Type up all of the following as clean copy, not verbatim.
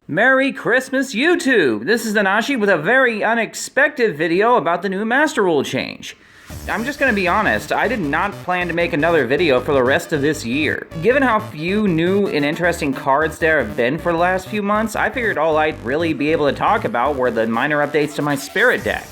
Merry Christmas, YouTube! This is Anashi with a very unexpected video about the new Master Rule change. I'm just gonna be honest, I did not plan to make another video for the rest of this year. Given how few new and interesting cards there have been for the last few months, I figured all I'd really be able to talk about were the minor updates to my Spirit deck.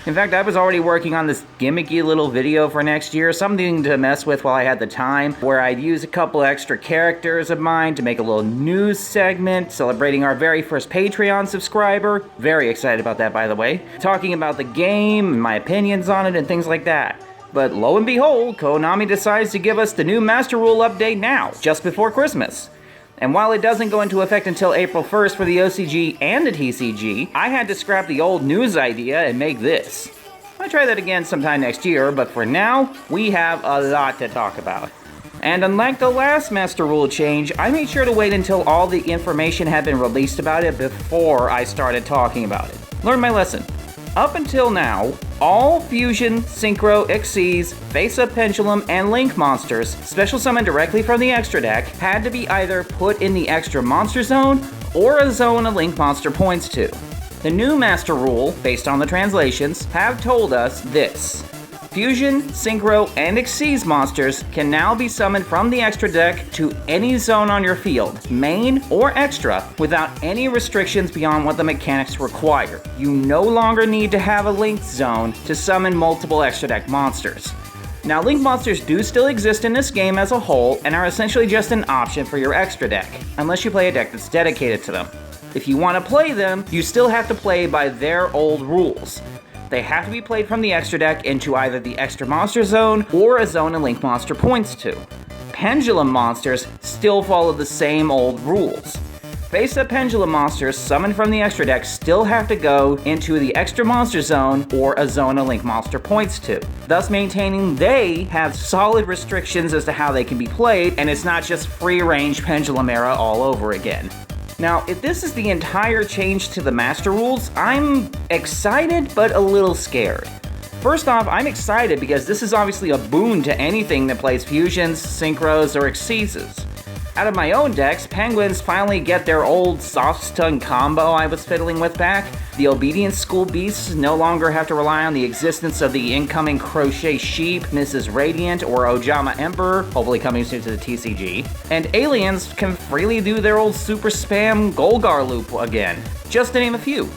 In fact, I was already working on this gimmicky little video for next year, something to mess with while I had the time, where I'd use a couple extra characters of mine to make a little news segment, celebrating our very first Patreon subscriber. Very excited about that, by the way. Talking about the game, my opinions on it, and things like that. But lo and behold, Konami decides to give us the new Master Rule update now, just before Christmas. And while it doesn't go into effect until April 1st for the OCG and the TCG, I had to scrap the old news idea and make this. I'll try that again sometime next year, but for now, we have a lot to talk about. And unlike the last Master Rule change, I made sure to wait until all the information had been released about it before I started talking about it. Learn my lesson. Up until now, all Fusion, Synchro, Xyz, Face-Up Pendulum, and Link monsters, special summoned directly from the extra deck, had to be either put in the extra monster zone, or a zone a Link monster points to. The new Master Rule, based on the translations, have told us this. Fusion, Synchro, and Xyz monsters can now be summoned from the extra deck to any zone on your field, main or extra, without any restrictions beyond what the mechanics require. You no longer need to have a linked zone to summon multiple extra deck monsters. Now, link monsters do still exist in this game as a whole and are essentially just an option for your extra deck, unless you play a deck that's dedicated to them. If you want to play them, you still have to play by their old rules. They have to be played from the extra deck into either the extra monster zone or a zone a link monster points to. Pendulum monsters still follow the same old rules. Face-Up Pendulum monsters summoned from the extra deck still have to go into the extra monster zone or a zone a link monster points to, thus maintaining they have solid restrictions as to how they can be played, and it's not just free-range Pendulum era all over again. Now, if this is the entire change to the Master Rules, I'm excited but a little scared. First off, I'm excited because this is obviously a boon to anything that plays Fusions, Synchros, or Xyzes. Out of my own decks, Penguins finally get their old soft stun combo I was fiddling with back. The Obedience School Beasts no longer have to rely on the existence of the incoming Crochet Sheep, Mrs. Radiant, or Ojama Emperor, hopefully coming soon to the TCG. And Aliens can freely do their old super spam Golgar loop again, just to name a few.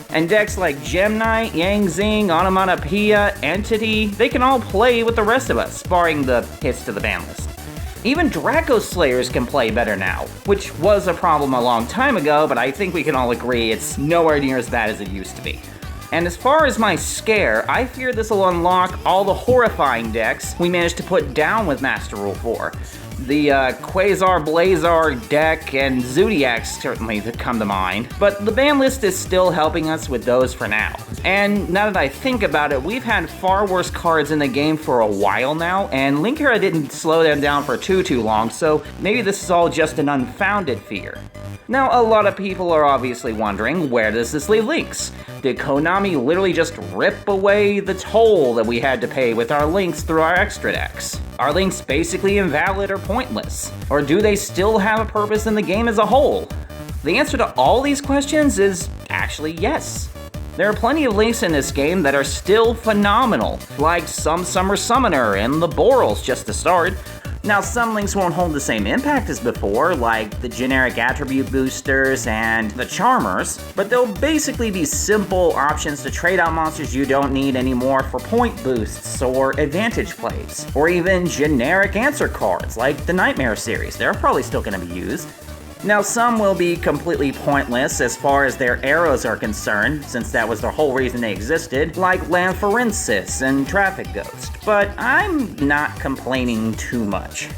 And decks like Gem Knight, Yang Zing, Onomatopoeia, Entity, they can all play with the rest of us, barring the hits to the ban list. Even Draco Slayers can play better now, which was a problem a long time ago, but I think we can all agree it's nowhere near as bad as it used to be. And as far as my scare, I fear this will unlock all the horrifying decks we managed to put down with Master Rule 4. The Quasar Blazar deck and Zodiacs certainly that come to mind, but the ban list is still helping us with those for now. And now that I think about it, we've had far worse cards in the game for a while now, and Link Era didn't slow them down for too long, so maybe this is all just an unfounded fear. Now, a lot of people are obviously wondering, where does this leave Links? Did Konami literally just rip away the toll that we had to pay with our links through our extra decks? Are links basically invalid or pointless? Or do they still have a purpose in the game as a whole? The answer to all these questions is actually yes. There are plenty of links in this game that are still phenomenal, like some Summer Summoner and the Borals just to start. Now, some links won't hold the same impact as before, like the generic attribute boosters and the charmers, but they'll basically be simple options to trade out monsters you don't need anymore for point boosts or advantage plays, or even generic answer cards like the Nightmare series. They're probably still going to be used. Now, some will be completely pointless as far as their arrows are concerned, since that was the whole reason they existed, like Lanforensis and Traffic Ghost, but I'm not complaining too much.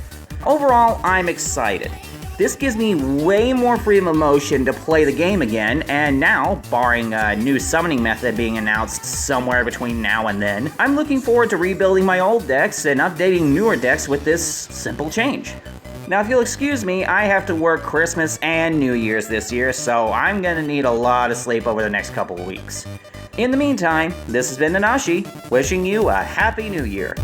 Overall, I'm excited. This gives me way more freedom of motion to play the game again, and now, barring a new summoning method being announced somewhere between now and then, I'm looking forward to rebuilding my old decks and updating newer decks with this simple change. Now, if you'll excuse me, I have to work Christmas and New Year's this year, so I'm gonna need a lot of sleep over the next couple of weeks. In the meantime, this has been Nanashi, wishing you a Happy New Year.